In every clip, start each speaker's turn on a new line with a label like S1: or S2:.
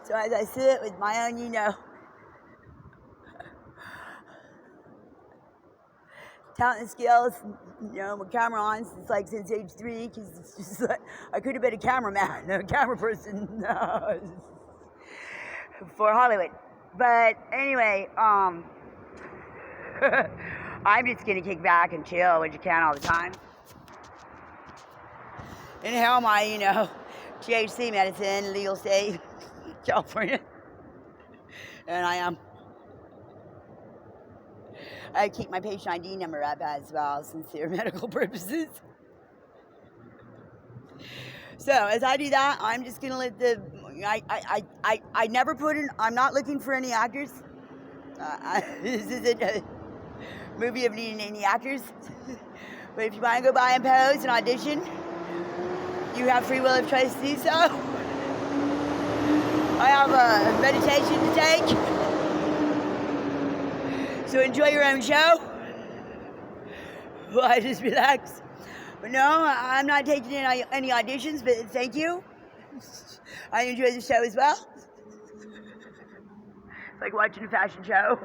S1: So as I sit with my own, talent and skills, with camera on, it's like since age 3, because it's just like, I could have been a cameraman, a camera person for Hollywood. But anyway, I'm just gonna kick back and chill, which you can all the time. Inhale my, THC medicine, legal state, California. And I keep my patient ID number up as well, sincere medical purposes. So as I do that, I'm just gonna let I never put in. I'm not looking for any actors. This isn't a movie of needing any actors. But if you want to go by and pose and audition, you have free will of choice to do so. I have a meditation to take. So enjoy your own show. I just relax. But no, I'm not taking any auditions, but thank you. I enjoy the show as well. It's like watching a fashion show.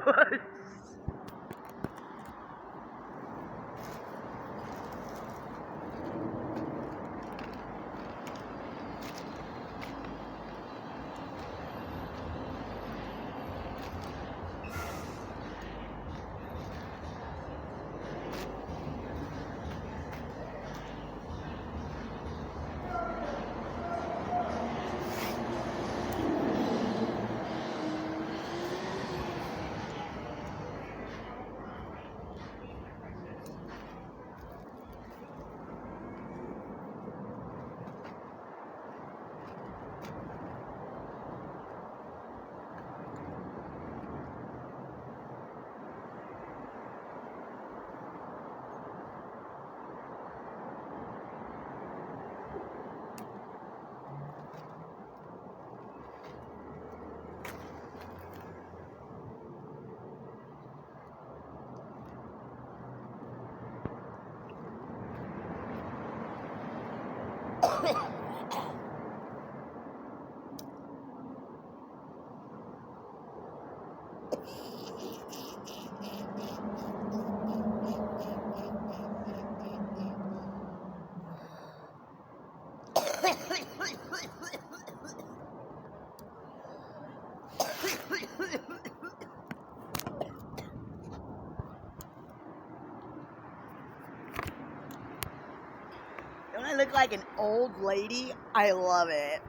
S1: Don't I look like an old lady? I love it.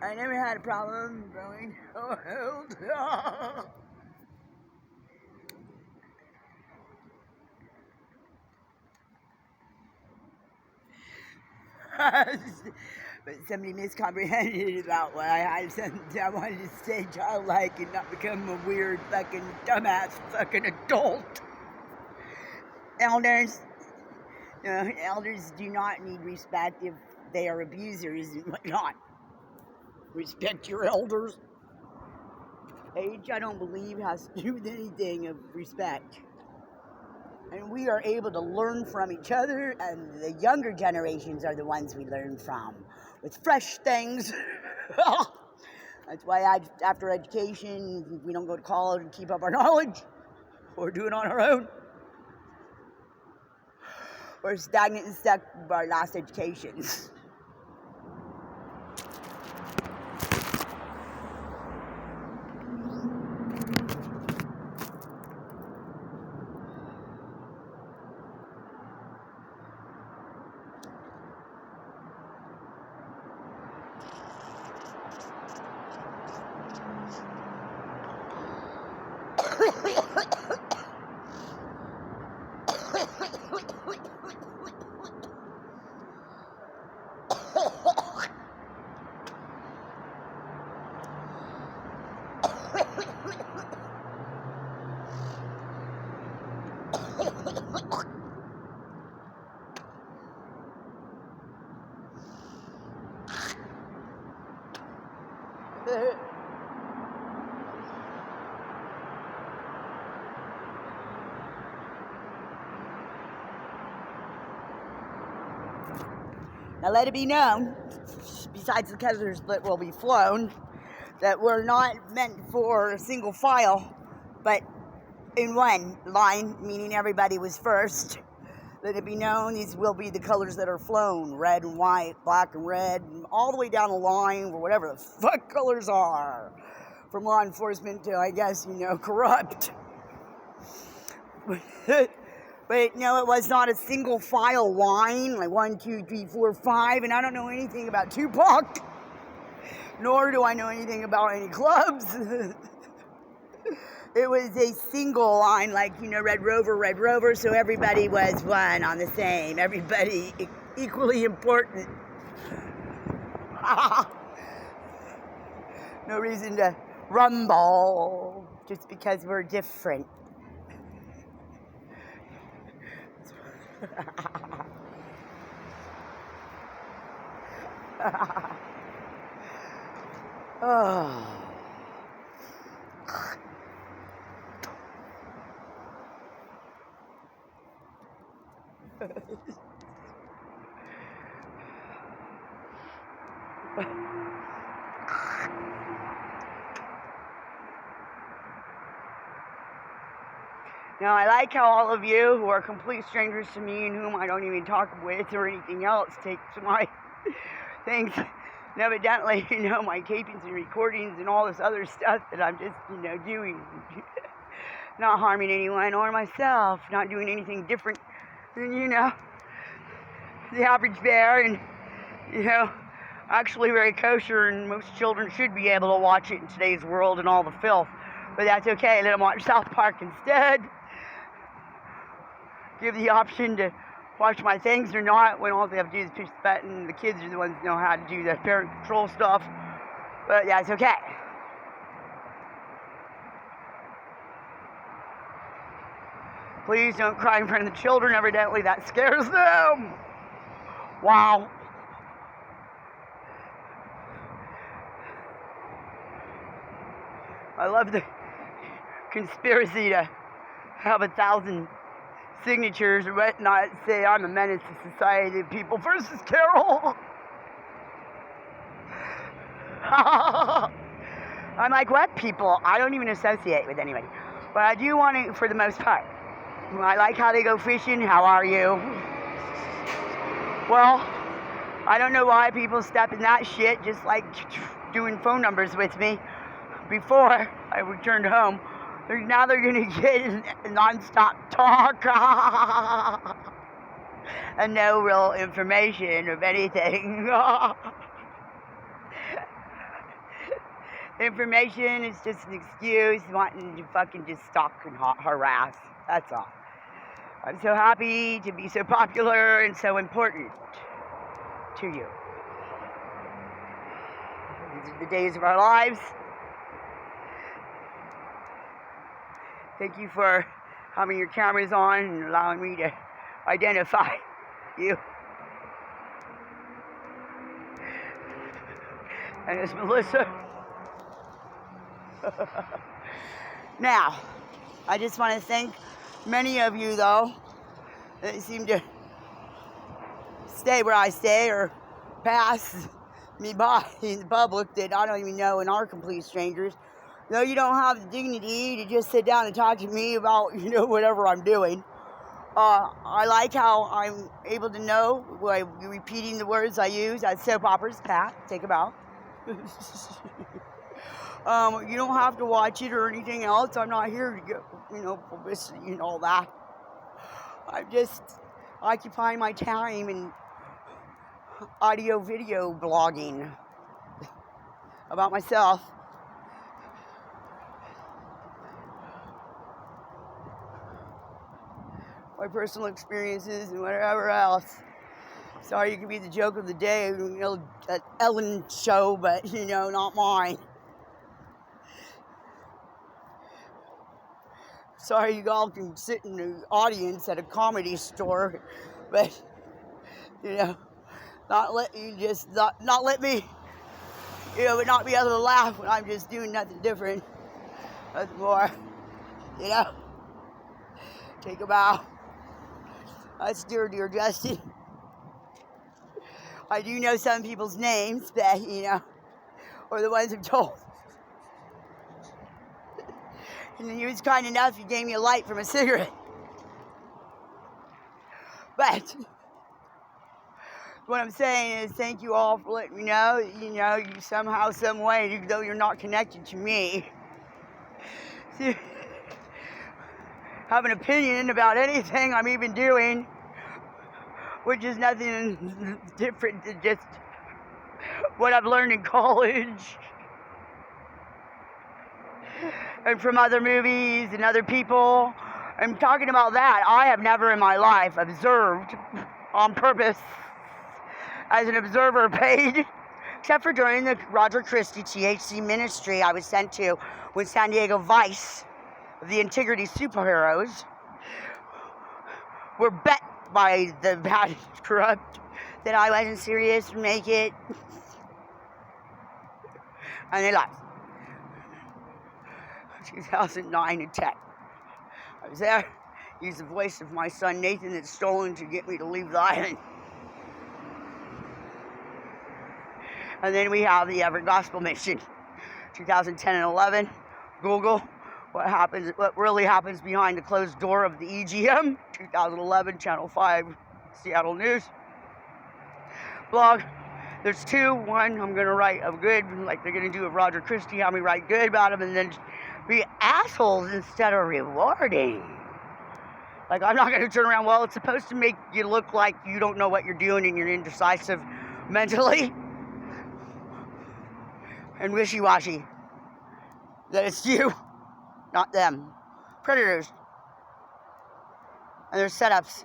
S1: I never had a problem growing old. But somebody miscomprehended about what I had said. I wanted to stay childlike and not become a weird fucking dumbass fucking adult. Elders do not need respect if they are abusers and whatnot. Respect your elders. Age, I don't believe, has to do with anything of respect. And we are able to learn from each other, and the younger generations are the ones we learn from with fresh things. That's why after education, we don't go to college and keep up our knowledge, or do it on our own. We're stagnant and stuck with our last educations. Now let it be known, sides of the colors that will be flown, that were not meant for a single file, but in one line, meaning everybody was first. Let it be known, these will be the colors that are flown, red and white, black and red, and all the way down the line, or whatever the fuck colors are, from law enforcement to, I guess, corrupt. But no, it was not a single file line, like 1, 2, 3, 4, 5, and I don't know anything about Tupac, nor do I know anything about any clubs. It was a single line, like, Red Rover, so everybody was one on the same. Everybody equally important. No reason to rumble just because we're different. Oh. Now, I like how all of you who are complete strangers to me and whom I don't even talk with or anything else take to my things. And evidently, my tapings and recordings and all this other stuff that I'm just, doing. Not harming anyone or myself. Not doing anything different than, the average bear. And, actually very kosher, and most children should be able to watch it in today's world and all the filth. But that's okay. Let them watch South Park instead. Give the option to watch my things or not, when all they have to do is push the button. The kids are the ones who know how to do the parent control stuff. But that's okay. Please don't cry in front of the children. Evidently that scares them. Wow. I love the conspiracy to have 1,000 signatures or whatnot say I'm a menace to society, people versus Carol. I'm like, what people? I don't even associate with anybody. But I do want to, for the most part. I like how they go fishing. How are you? Well, I don't know why people step in that shit, just like doing phone numbers with me before I returned home. Now they're going to get non-stop talk and no real information of anything. Information is just an excuse wanting to fucking just stalk and harass. That's all. I'm so happy to be so popular and so important to you. These are the days of our lives. Thank you for having your cameras on and allowing me to identify you. And it's Melissa. Now, I just want to thank many of you, though, that seem to stay where I stay or pass me by in the public that I don't even know and are complete strangers. Though you don't have the dignity to just sit down and talk to me about, whatever I'm doing. I like how I'm able to know by repeating the words I use as soap operas. Pat, take a bow. You don't have to watch it or anything else. I'm not here to get, publicity and all that. I'm just occupying my time in audio-video blogging about myself. My personal experiences and whatever else. Sorry, you can be the joke of the day, at Ellen show, but, not mine. Sorry, you all can sit in the audience at a comedy store, but, not let me, not be able to laugh when I'm just doing nothing different. Nothing more, Take a bow. That's dear Justin. I do know some people's names, but, or the ones I'm told. And he was kind enough, he gave me a light from a cigarette. But what I'm saying is thank you all for letting me know, you somehow, some way, even though you're not connected to me, have an opinion about anything I'm even doing, which is nothing different than just what I've learned in college and from other movies and other people. I'm talking about that. I have never in my life observed on purpose as an observer paid, except for during the Roger Christie THC ministry I was sent to when San Diego Vice, the Integrity Superheroes, were bet by the bad corrupt that I wasn't serious to make it. And they lost. 2009 and 10. I was there, used the voice of my son Nathan that's stolen to get me to leave the island. And then we have the Everett Gospel Mission, 2010 and 11. Google what really happens behind the closed door of the EGM, 2011, Channel 5, Seattle News. Blog. There's two. One, I'm going to write a good, like they're going to do with Roger Christie, have me write good about him, and then be assholes instead of rewarding. Like, I'm not going to turn around, well, it's supposed to make you look like you don't know what you're doing and you're indecisive mentally and wishy-washy. That it's you, not them. Predators. And their setups.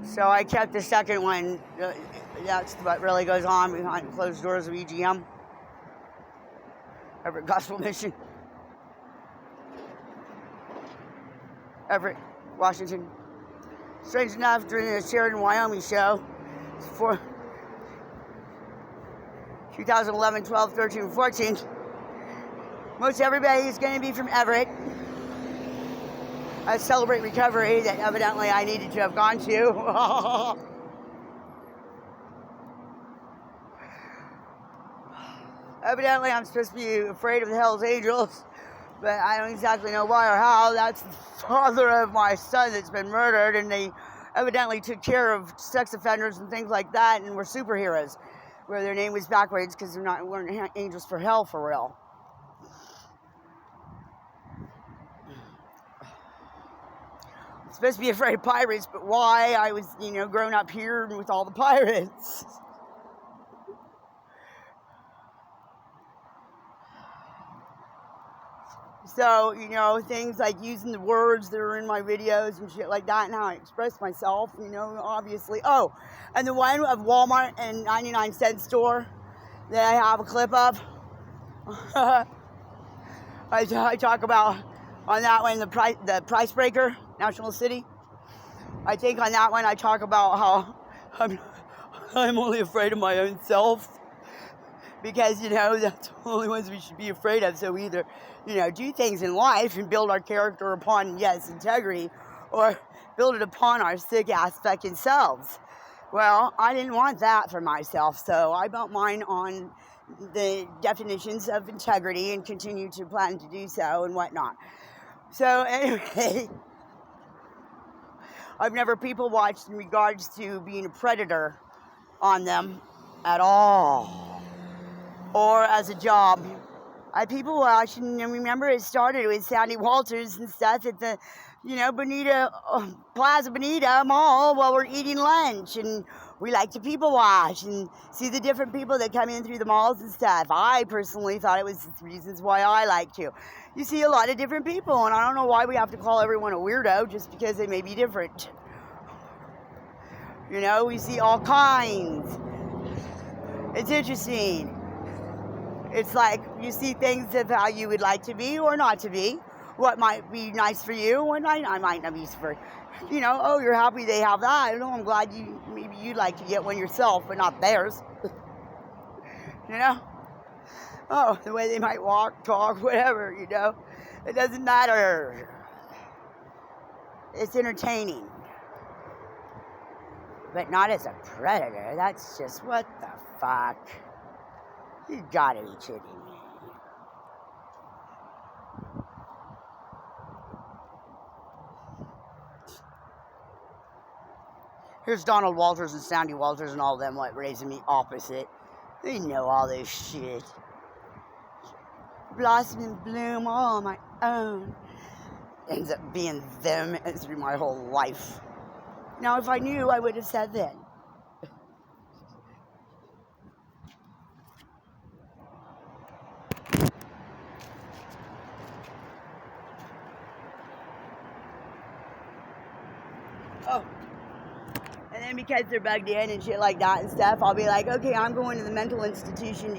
S1: So I kept the second one. That's what really goes on behind closed doors of EGM. Everett Gospel Mission. Everett, Washington. Strange enough, during the Sheridan, Wyoming show, for 2011, 12, 13, and 14, most everybody is going to be from Everett. I celebrate recovery that evidently I needed to have gone to. Evidently, I'm supposed to be afraid of the Hells Angels, but I don't exactly know why or how. That's the father of my son that's been murdered, and they evidently took care of sex offenders and things like that, and were superheroes, where their name was backwards because weren't angels for hell for real. I'm supposed to be afraid of pirates, but why? I was, grown up here with all the pirates. So, things like using the words that are in my videos and shit like that and how I express myself, obviously. Oh, and the one of Walmart and 99-cent store that I have a clip of. I talk about on that one, the price breaker, National City. I think on that one I talk about how I'm only afraid of my own self. Because, that's the only ones we should be afraid of. So we either, do things in life and build our character upon, yes, integrity, or build it upon our sick-ass fucking selves. Well, I didn't want that for myself, so I built mine on the definitions of integrity and continue to plan to do so and whatnot. So anyway, I've never people watched in regards to being a predator on them at all. Or as a job. I people watch, and remember it started with Sandy Walters and stuff at the, Plaza Bonita Mall while we're eating lunch, and we like to people watch and see the different people that come in through the malls and stuff. I personally thought it was reasons why I like to. You see a lot of different people, and I don't know why we have to call everyone a weirdo just because they may be different. We see all kinds. It's interesting. It's like you see things of how you would like to be or not to be. What might be nice for you, what I might not be for. Oh, you're happy they have that. I'm glad maybe you'd like to get one yourself, but not theirs. Oh, the way they might walk, talk, whatever, It doesn't matter. It's entertaining. But not as a predator. That's just, what the fuck? You gotta be kidding me. Here's Donald Walters and Sandy Walters and all of them, like, raising me opposite. They know all this shit. Blossom and bloom all on my own. Ends up being them through my whole life. Now, if I knew, I would have said then. Oh. And then because they're bugged in and shit like that and stuff, I'll be like, okay, I'm going to the mental institution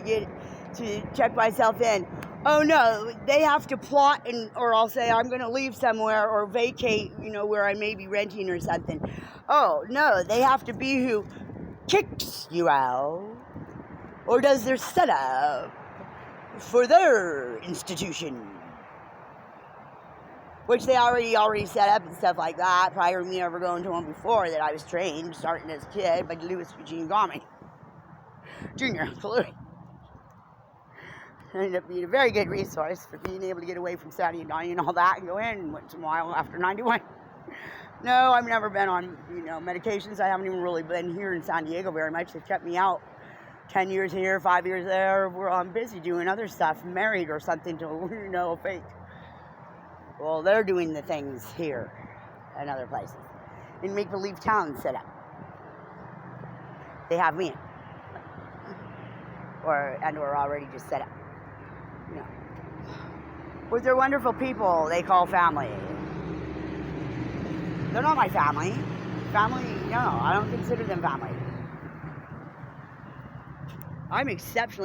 S1: to check myself in. Oh no, they have to plot, or I'll say I'm going to leave somewhere or vacate, where I may be renting or something. Oh no, they have to be who kicks you out or does their setup for their institution, which they already set up and stuff like that prior to me ever going to one before that I was trained, starting as a kid by Louis Eugene Goming, Jr. Louis. Ended up being a very good resource for being able to get away from Saudi and Donnie and all that and go in once in a while after 91. No, I've never been on, medications. I haven't even really been here in San Diego very much. They've kept me out 10 years here, 5 years there. Where I'm busy doing other stuff, married or something to, fake. Well, they're doing the things here and other places. In make-believe towns set up. They have me in. Or already just set up. With their wonderful people they call family. They're not my family. Family, no, I don't consider them family.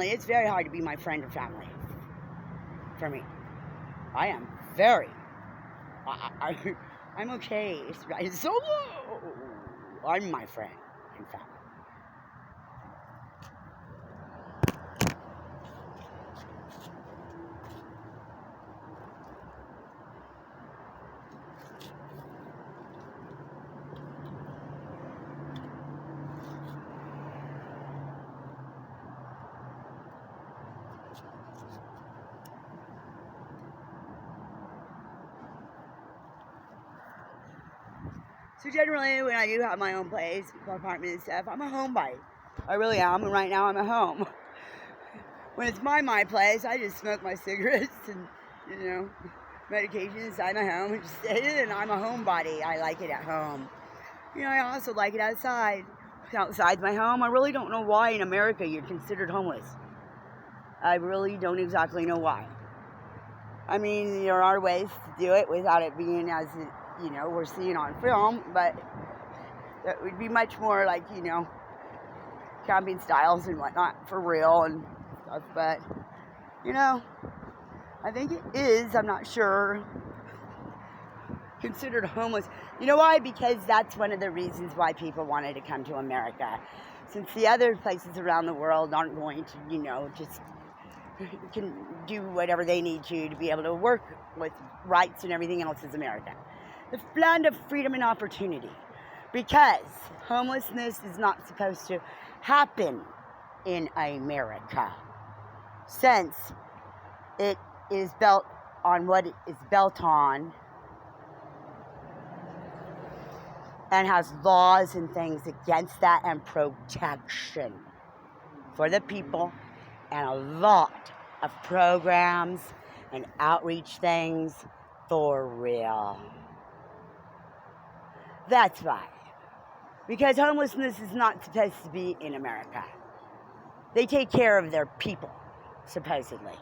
S1: It's very hard to be my friend or family. For me. I am very. I'm okay. It's solo. I'm my friend and family. So generally, when I do have my own place, apartment and stuff, I'm a homebody. I really am, and right now I'm at home. When it's my place, I just smoke my cigarettes and, medication inside my home and just stay in, and I'm a homebody. I like it at home. I also like it outside. Outside my home, I really don't know why in America you're considered homeless. I really don't exactly know why. I mean, there are ways to do it without it being as we're seeing on film, but that would be much more like, camping styles and whatnot for real and stuff, but, I think it is, I'm not sure, considered homeless. You know why? Because that's one of the reasons why people wanted to come to America. Since the other places around the world aren't going to, just can do whatever they need to be able to work with rights and everything else as America. The land of freedom and opportunity, because homelessness is not supposed to happen in America, since it is built on what it is built on and has laws and things against that and protection for the people and a lot of programs and outreach things for real. That's why. Because homelessness is not supposed to be in America. They take care of their people, supposedly.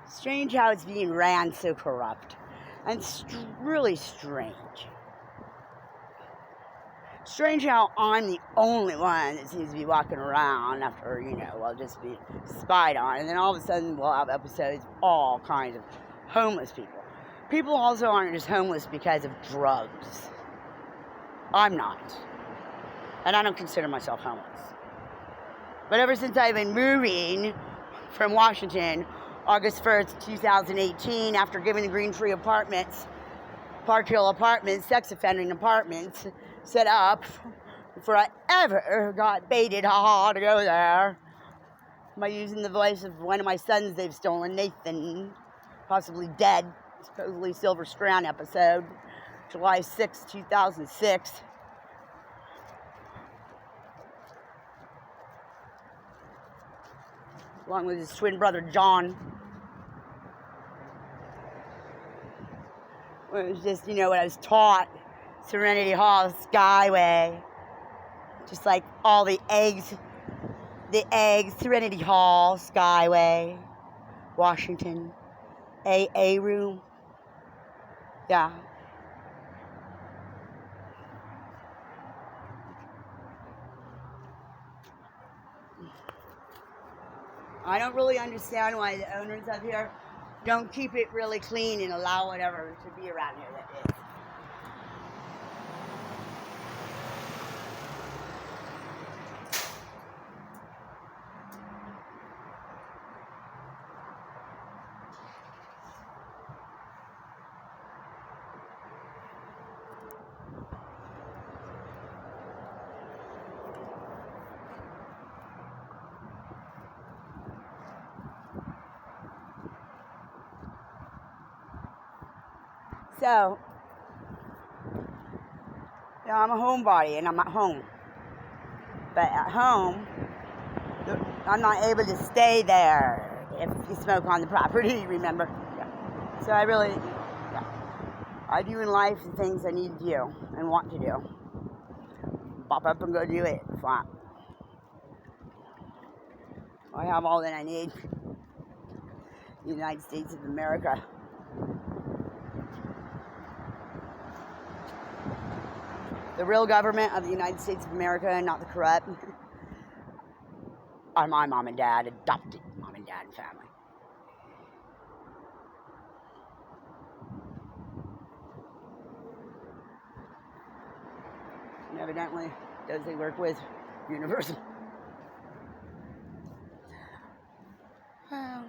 S1: Strange how it's being ran so corrupt. And really strange. Strange how I'm the only one that seems to be walking around after, I'll just be spied on. And then all of a sudden we'll have episodes of all kinds of homeless people. People also aren't just homeless because of drugs. I'm not. And I don't consider myself homeless. But ever since I've been moving from Washington, August 1st, 2018, after giving the Green Free Apartments Park Hill apartments, sex offending apartments, set up before I ever got baited, to go there. By using the voice of one of my sons they've stolen, Nathan, possibly dead, supposedly Silver Strand episode, July 6, 2006. Along with his twin brother, John. It was just, what I was taught. Serenity Hall, Skyway. Just like all the eggs, Serenity Hall, Skyway, Washington, AA room. Yeah. I don't really understand why the owners up here don't keep it really clean and allow whatever to be around here that is. So, I'm a homebody and I'm at home. But at home, I'm not able to stay there if you smoke on the property, remember? Yeah. So I do in life the things I need to do and want to do. Pop up and go do it. Fine. I have all that I need. The United States of America. The real government of the United States of America, and not the corrupt, are my mom and dad, adopted mom and dad and family. And evidently, those they work with, universal. Well.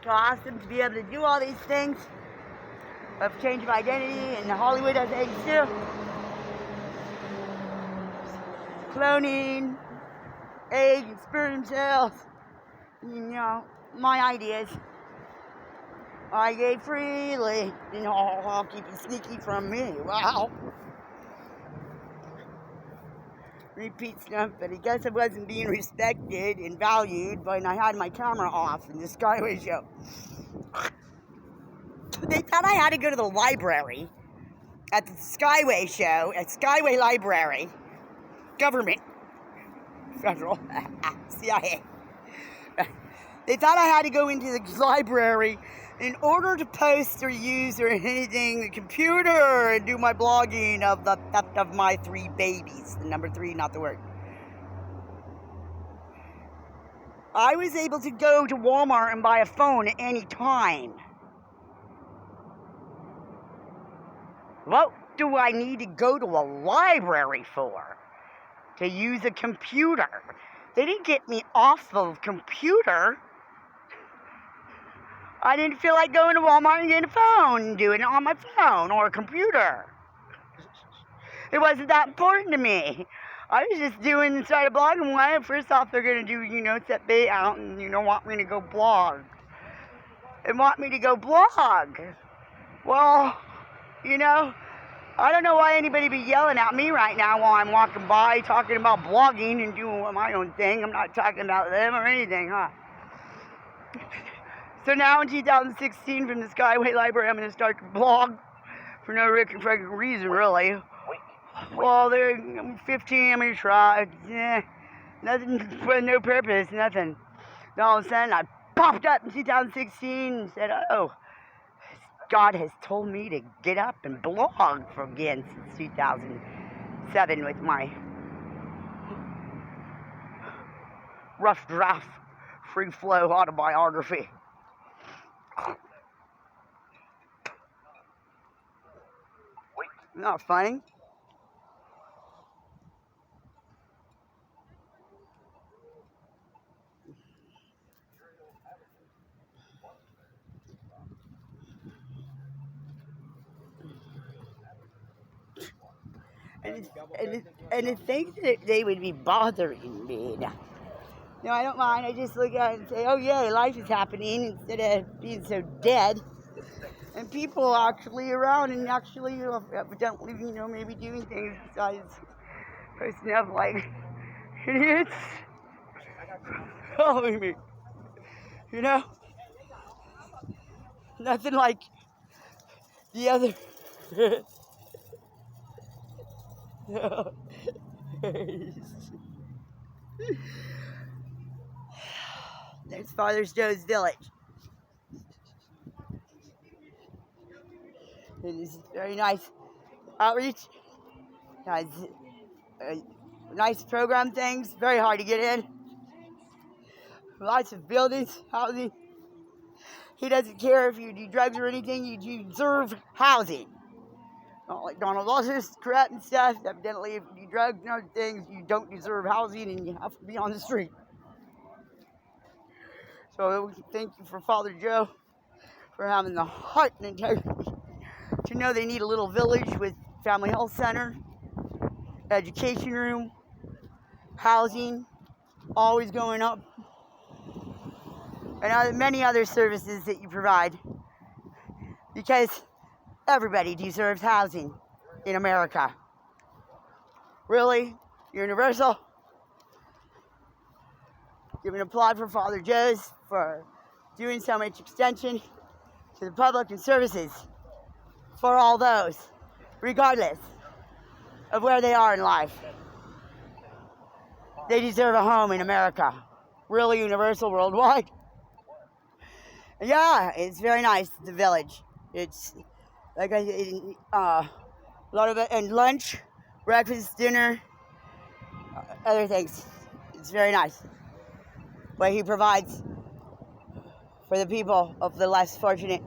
S1: So awesome to be able to do all these things of change of identity, and Hollywood has eggs too. Cloning, egg and sperm cells, my ideas. I gave freely, I'll keep it sneaky from me. Wow. repeat stuff, but I guess I wasn't being respected and valued when I had my camera off in the Skyway show. They thought I had to go to the library at the Skyway show, at Skyway Library, government, federal, CIA. They thought I had to go into the library in order to post or use or anything, the computer, and do my blogging of the theft of my 3 babies. The number 3, not the word. I was able to go to Walmart and buy a phone at any time. What do I need to go to a library for? To use a computer. They didn't get me off of computer. I didn't feel like going to Walmart and getting a phone and doing it on my phone or a computer. It wasn't that important to me. I was just doing inside a blog, and why? First off, they're going to do, set bait out and, want me to go blog. And want me to go blog. Well, I don't know why anybody be yelling at me right now while I'm walking by talking about blogging and doing my own thing. I'm not talking about them or anything, huh? So now in 2016 from the Skyway Library, I'm going to start to blog for no reason, really. Well, I'm 15, I'm going to try. Nothing, for no purpose, nothing. And all of a sudden, I popped up in 2016 and said, oh, God has told me to get up and blog again since 2007 with my rough draft, free flow autobiography. Not funny. And to think that they would be bothering me. No, I don't mind. I just look at it and say, oh, yay, life is happening instead of being so dead. And people actually around and actually evidently, maybe doing things besides posting up like idiots. Following me. Nothing like the other. There's fatherjoresvillage. It is very nice outreach. Nice program things. Very hard to get in. Lots of buildings, housing. He doesn't care if you do drugs or anything. You deserve housing. Not like Donald Walter's correct and stuff. Evidently, if you do drugs and other things, you don't deserve housing and you have to be on the street. So thank you for Father Joe for having the heart and integrity to know they need a little village with family health center, education room, housing, always going up, and many other services that you provide, because everybody deserves housing in America. Really? Universal? Give an applaud for Father Joe's for doing so much extension to the public and services for all those, regardless of where they are in life. They deserve a home in America. Really universal, worldwide. Yeah, it's very nice, the village. It's like a lot of it, and lunch, breakfast, dinner, other things. It's very nice. What he provides for the people of the less fortunate